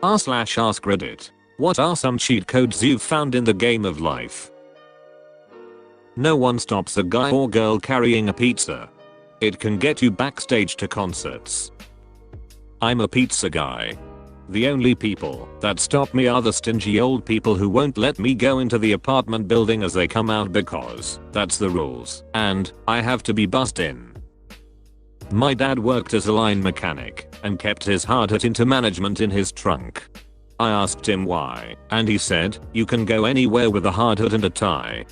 r/AskReddit. What are some cheat codes you've found in the game of life? No one stops a guy or girl carrying a pizza. It can get you backstage to concerts. I'm a pizza guy. The only people that stop me are the stingy old people who won't let me go into the apartment building as they come out because that's the rules and I have to be bussed in. My dad worked as a line mechanic and kept his hard hat into management in his trunk. I asked him why, and he said, "You can go anywhere with a hard hat and a tie."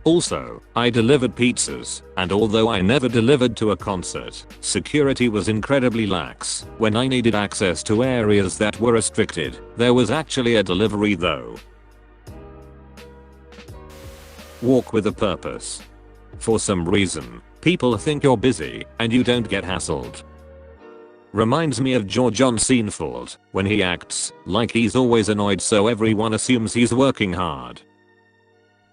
Also, I delivered pizzas, and although I never delivered to a concert, security was incredibly lax when I needed access to areas that were restricted. There was actually a delivery though. Walk with a purpose. For some reason, people think you're busy and you don't get hassled. Reminds me of George on Seinfeld when he acts like he's always annoyed so everyone assumes he's working hard.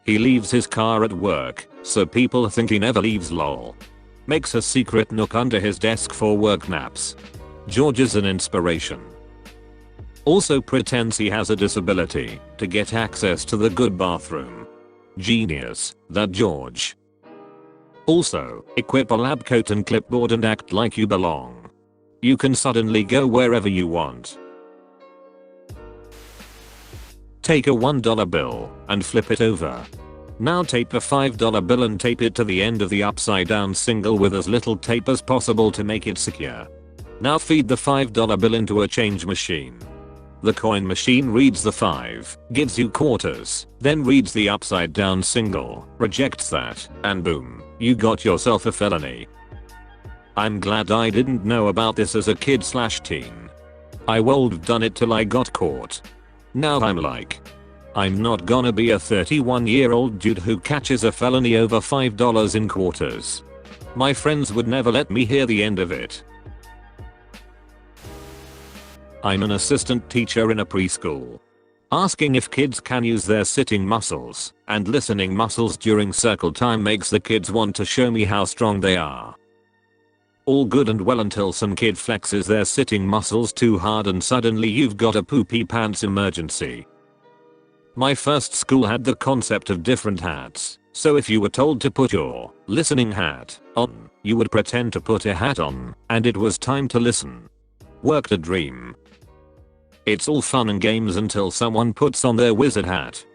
He leaves his car at work so people think he never leaves lol. Makes a secret nook under his desk for work naps. George is an inspiration. Also pretends he has a disability to get access to the good bathroom. Genius, that George. Also, equip a lab coat and clipboard and act like you belong. You can suddenly go wherever you want. Take a $1 bill and flip it over. Now tape a $5 bill and tape it to the end of the upside down single with as little tape as possible to make it secure. Now feed the $5 bill into a change machine. The coin machine reads the 5, gives you quarters, then reads the upside down single, rejects that, and boom, you got yourself a felony. I'm glad I didn't know about this as a kid/teen. I would've done it till I got caught. Now I'm like, I'm not gonna be a 31-year-old dude who catches a felony over $5 in quarters. My friends would never let me hear the end of it. I'm an assistant teacher in a preschool. Asking if kids can use their sitting muscles and listening muscles during circle time makes the kids want to show me how strong they are. All good and well until some kid flexes their sitting muscles too hard and suddenly you've got a poopy pants emergency. My first school had the concept of different hats, so if you were told to put your listening hat on, you would pretend to put a hat on, and it was time to listen. Worked a dream. It's all fun and games until someone puts on their wizard hat.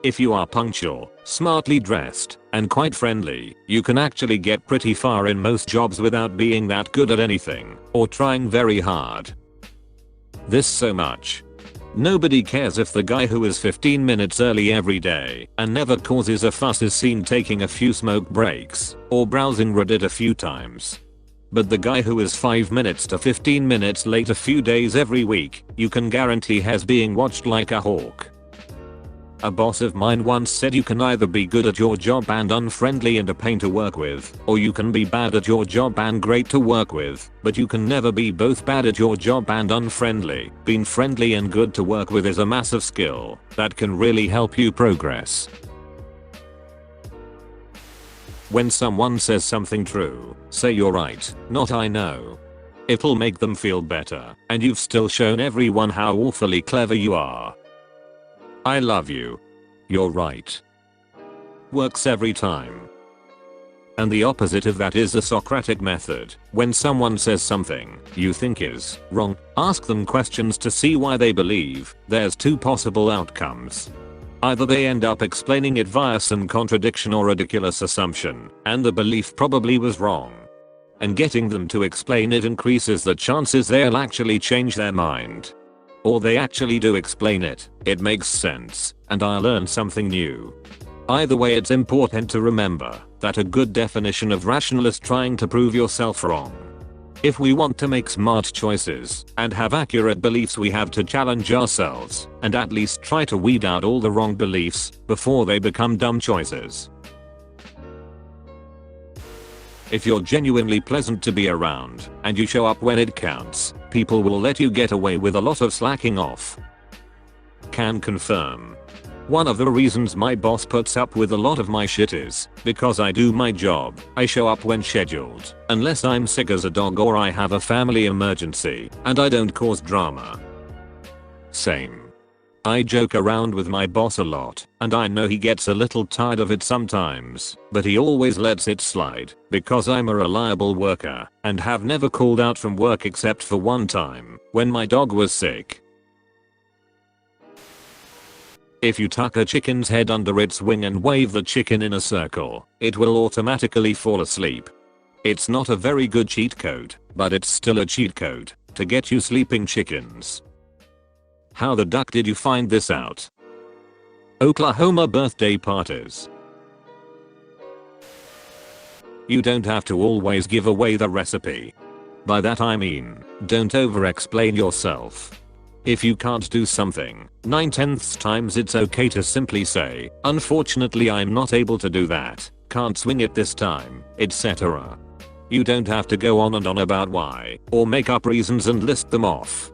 If you are punctual, smartly dressed, and quite friendly, you can actually get pretty far in most jobs without being that good at anything, or trying very hard. This so much. Nobody cares if the guy who is 15 minutes early every day and never causes a fuss is seen taking a few smoke breaks or browsing Reddit a few times. But the guy who is 5 minutes to 15 minutes late a few days every week, you can guarantee has being watched like a hawk. A boss of mine once said you can either be good at your job and unfriendly and a pain to work with, or you can be bad at your job and great to work with, but you can never be both bad at your job and unfriendly. Being friendly and good to work with is a massive skill that can really help you progress. When someone says something true, say you're right, not I know. It'll make them feel better, and you've still shown everyone how awfully clever you are. I love you. You're right. Works every time. And the opposite of that is the Socratic method. When someone says something you think is wrong, ask them questions to see why they believe. There's two possible outcomes. Either they end up explaining it via some contradiction or ridiculous assumption, and the belief probably was wrong. And getting them to explain it increases the chances they'll actually change their mind. Or they actually do explain it, it makes sense, and I'll learn something new. Either way, it's important to remember that a good definition of rational is trying to prove yourself wrong. If we want to make smart choices and have accurate beliefs, we have to challenge ourselves and at least try to weed out all the wrong beliefs before they become dumb choices. If you're genuinely pleasant to be around and you show up when it counts, people will let you get away with a lot of slacking off. Can confirm. One of the reasons my boss puts up with a lot of my shit is because I do my job. I show up when scheduled, unless I'm sick as a dog or I have a family emergency, and I don't cause drama. Same. I joke around with my boss a lot, and I know he gets a little tired of it sometimes, but he always lets it slide because I'm a reliable worker and have never called out from work except for one time when my dog was sick. If you tuck a chicken's head under its wing and wave the chicken in a circle, it will automatically fall asleep. It's not a very good cheat code, but it's still a cheat code to get you sleeping chickens. How the duck did you find this out? Oklahoma birthday parties. You don't have to always give away the recipe. By that I mean, don't over-explain yourself. If you can't do something 9/10 times, it's okay to simply say, unfortunately I'm not able to do that, can't swing it this time, etc. You don't have to go on and on about why, or make up reasons and list them off.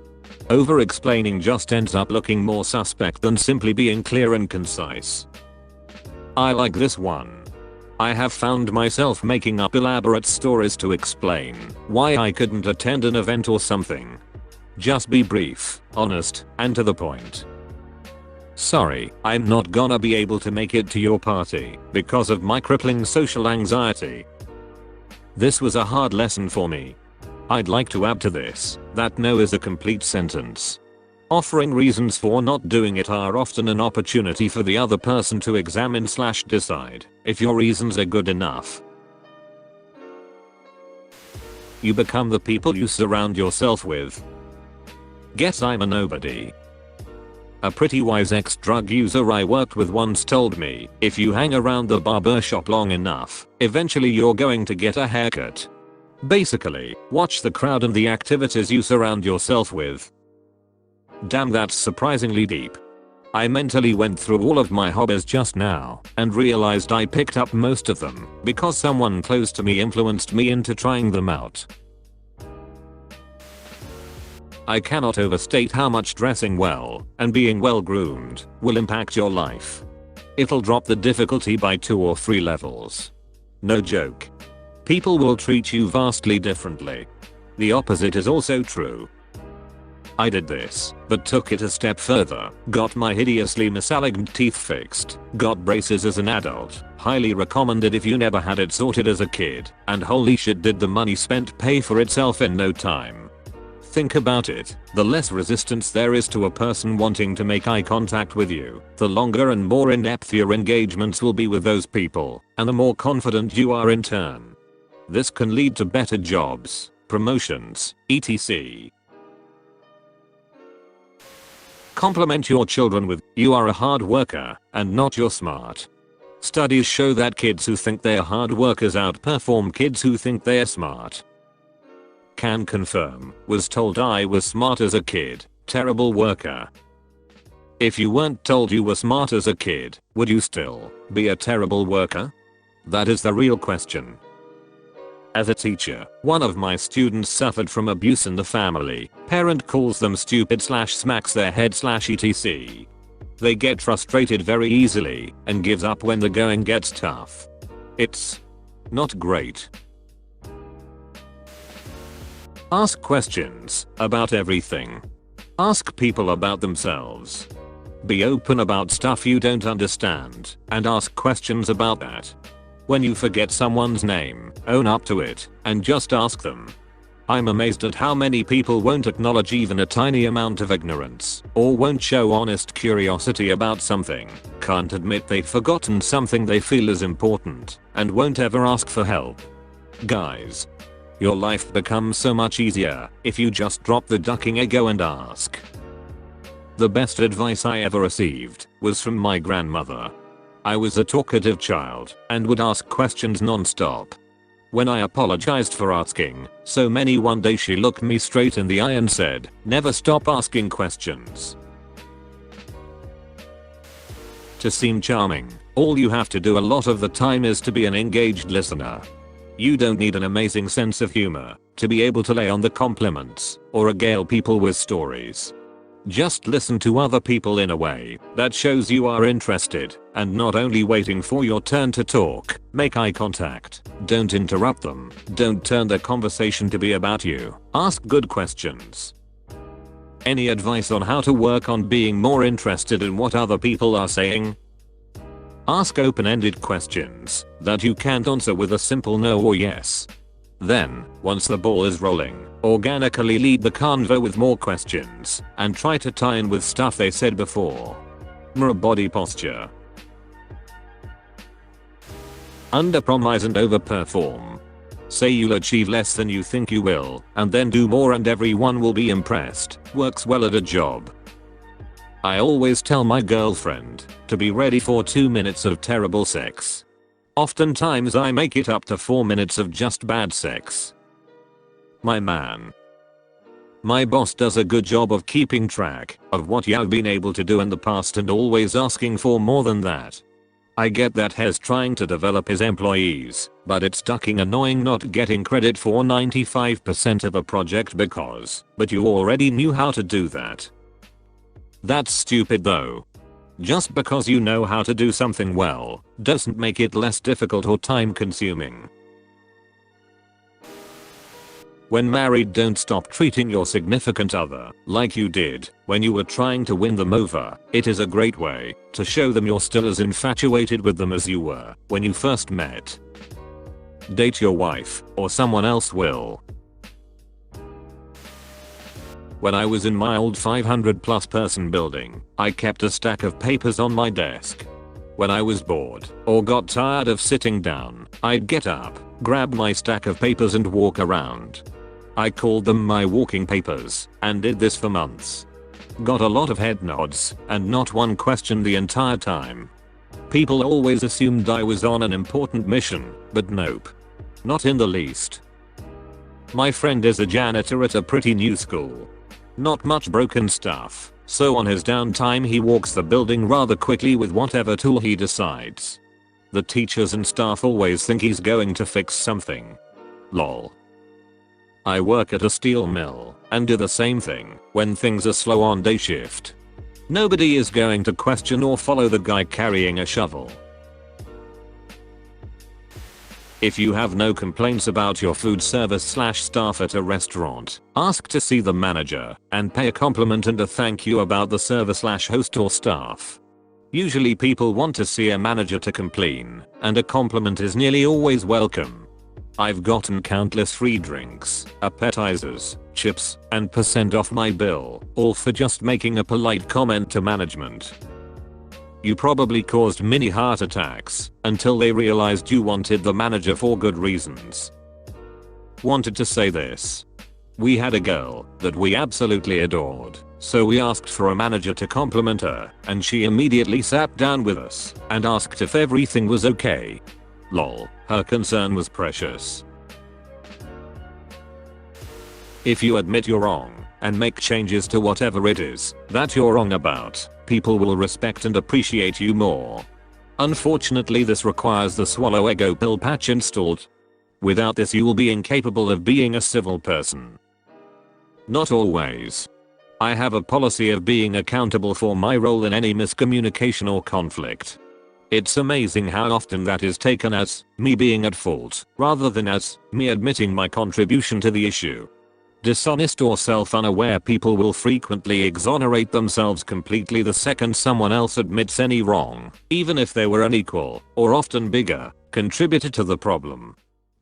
Over-explaining just ends up looking more suspect than simply being clear and concise. I like this one. I have found myself making up elaborate stories to explain why I couldn't attend an event or something. Just be brief, honest, and to the point. Sorry, I'm not gonna be able to make it to your party because of my crippling social anxiety. This was a hard lesson for me. I'd like to add to this that no is a complete sentence. Offering reasons for not doing it are often an opportunity for the other person to examine/decide if your reasons are good enough. You become the people you surround yourself with. Guess I'm a nobody. A pretty wise ex-drug user I worked with once told me, if you hang around the barber shop long enough, eventually you're going to get a haircut. Basically, watch the crowd and the activities you surround yourself with. Damn, that's surprisingly deep. I mentally went through all of my hobbies just now and realized I picked up most of them because someone close to me influenced me into trying them out. I cannot overstate how much dressing well and being well groomed will impact your life. It'll drop the difficulty by 2 or 3 levels. No joke. People will treat you vastly differently. The opposite is also true. I did this, but took it a step further, got my hideously misaligned teeth fixed, got braces as an adult, highly recommended if you never had it sorted as a kid, and holy shit did the money spent pay for itself in no time. Think about it, the less resistance there is to a person wanting to make eye contact with you, the longer and more in-depth your engagements will be with those people, and the more confident you are in turn. This can lead to better jobs, promotions, etc. Compliment your children with, you are a hard worker, and not you're smart. Studies show that kids who think they're hard workers outperform kids who think they're smart. Can confirm, was told I was smart as a kid, terrible worker. If you weren't told you were smart as a kid, would you still be a terrible worker? That is the real question. As a teacher, one of my students suffered from abuse in the family. Parent calls them stupid/smacks their head/etc. They get frustrated very easily and gives up when the going gets tough. It's not great. Ask questions about everything. Ask people about themselves. Be open about stuff you don't understand and ask questions about that. When you forget someone's name, own up to it and just ask them. I'm amazed at how many people won't acknowledge even a tiny amount of ignorance, or won't show honest curiosity about something, can't admit they've forgotten something they feel is important, and won't ever ask for help. Guys, your life becomes so much easier if you just drop the ducking ego and ask. The best advice I ever received was from my grandmother. I was a talkative child and would ask questions non-stop. When I apologized for asking so many, one day she looked me straight in the eye and said, "Never stop asking questions." To seem charming, all you have to do a lot of the time is to be an engaged listener. You don't need an amazing sense of humor to be able to lay on the compliments or regale people with stories. Just listen to other people in a way that shows you are interested and not only waiting for your turn to talk. Make eye contact. Don't interrupt them. Don't turn the conversation to be about you. Ask good questions. Any advice on how to work on being more interested in what other people are saying? Ask open-ended questions that you can't answer with a simple no or yes. Then, once the ball is rolling, organically lead the convo with more questions and try to tie in with stuff they said before. Mirror body posture. Underpromise and overperform. Say you'll achieve less than you think you will, and then do more and everyone will be impressed. Works well at a job. I always tell my girlfriend to be ready for 2 minutes of terrible sex. Oftentimes I make it up to 4 minutes of just bad sex. My man. My boss does a good job of keeping track of what you've been able to do in the past and always asking for more than that. I get that he's trying to develop his employees, but it's fucking annoying not getting credit for 95% of a project but you already knew how to do that. That's stupid though. Just because you know how to do something well doesn't make it less difficult or time consuming. When married, don't stop treating your significant other like you did when you were trying to win them over. It is a great way to show them you're still as infatuated with them as you were when you first met. Date your wife or someone else will. When I was in my old 500+ person building, I kept a stack of papers on my desk. When I was bored or got tired of sitting down, I'd get up, grab my stack of papers and walk around. I called them my walking papers and did this for months. Got a lot of head nods and not one question the entire time. People always assumed I was on an important mission, but nope. Not in the least. My friend is a janitor at a pretty new school. Not much broken stuff, so on his downtime he walks the building rather quickly with whatever tool he decides. The teachers and staff always think he's going to fix something. Lol. I work at a steel mill and do the same thing when things are slow on day shift. Nobody is going to question or follow the guy carrying a shovel. If you have no complaints about your food service/staff at a restaurant, ask to see the manager and pay a compliment and a thank you about the server/host or staff. Usually people want to see a manager to complain, and a compliment is nearly always welcome. I've gotten countless free drinks, appetizers, chips, and % off my bill, all for just making a polite comment to management. You probably caused many heart attacks until they realized you wanted the manager for good reasons. Wanted to say this. We had a girl that we absolutely adored, so we asked for a manager to compliment her, and she immediately sat down with us and asked if everything was okay. Lol, her concern was precious. If you admit you're wrong and make changes to whatever it is that you're wrong about, people will respect and appreciate you more. Unfortunately, this requires the swallow ego pill patch installed. Without this, you will be incapable of being a civil person. Not always. I have a policy of being accountable for my role in any miscommunication or conflict. It's amazing how often that is taken as me being at fault rather than as me admitting my contribution to the issue. Dishonest or self-unaware people will frequently exonerate themselves completely the second someone else admits any wrong, even if they were an equal, or often bigger, contributor to the problem.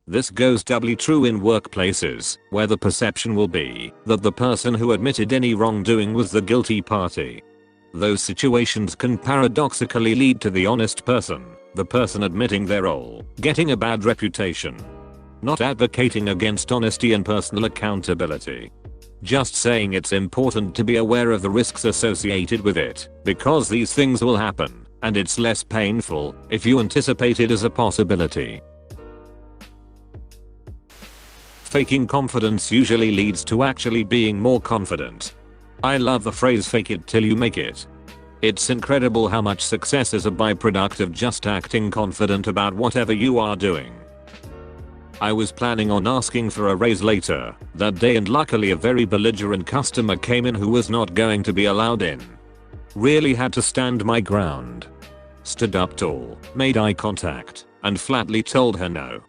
This goes doubly true in workplaces, where the perception will be that the person who admitted any wrongdoing was the guilty party. Those situations can paradoxically lead to the honest person, the person admitting their role, getting a bad reputation. Not advocating against honesty and personal accountability. Just saying it's important to be aware of the risks associated with it, because these things will happen, and it's less painful if you anticipate it as a possibility. Faking confidence usually leads to actually being more confident. I love the phrase fake it till you make it. It's incredible how much success is a byproduct of just acting confident about whatever you are doing. I was planning on asking for a raise later that day, and luckily a very belligerent customer came in who was not going to be allowed in. Really had to stand my ground. Stood up tall, made eye contact, and flatly told her no.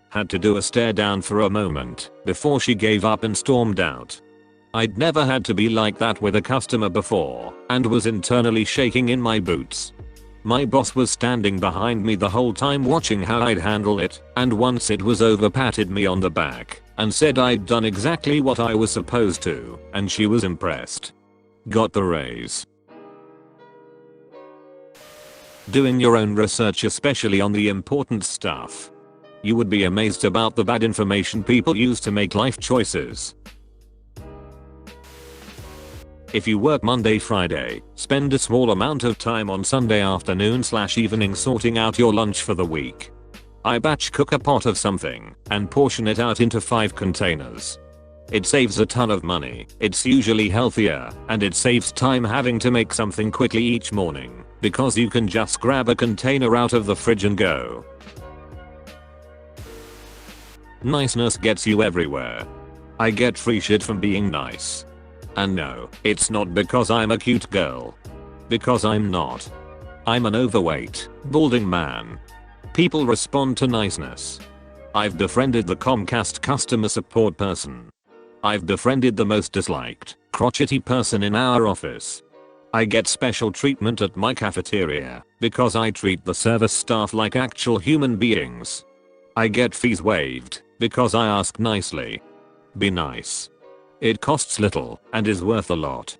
Had to do a stare down for a moment before she gave up and stormed out. I'd never had to be like that with a customer before and was internally shaking in my boots. My boss was standing behind me the whole time watching how I'd handle it, and once it was over patted me on the back and said I'd done exactly what I was supposed to, and she was impressed. Got the raise. Doing your own research, especially on the important stuff. You would be amazed about the bad information people use to make life choices. If you work Monday, Friday, spend a small amount of time on Sunday afternoon/evening sorting out your lunch for the week. I batch cook a pot of something and portion it out into 5 containers. It saves a ton of money, it's usually healthier, and it saves time having to make something quickly each morning because you can just grab a container out of the fridge and go. Niceness gets you everywhere. I get free shit from being nice. And no, it's not because I'm a cute girl. Because I'm not. I'm an overweight, balding man. People respond to niceness. I've befriended the Comcast customer support person. I've befriended the most disliked, crotchety person in our office. I get special treatment at my cafeteria because I treat the service staff like actual human beings. I get fees waived because I ask nicely. Be nice. It costs little and is worth a lot.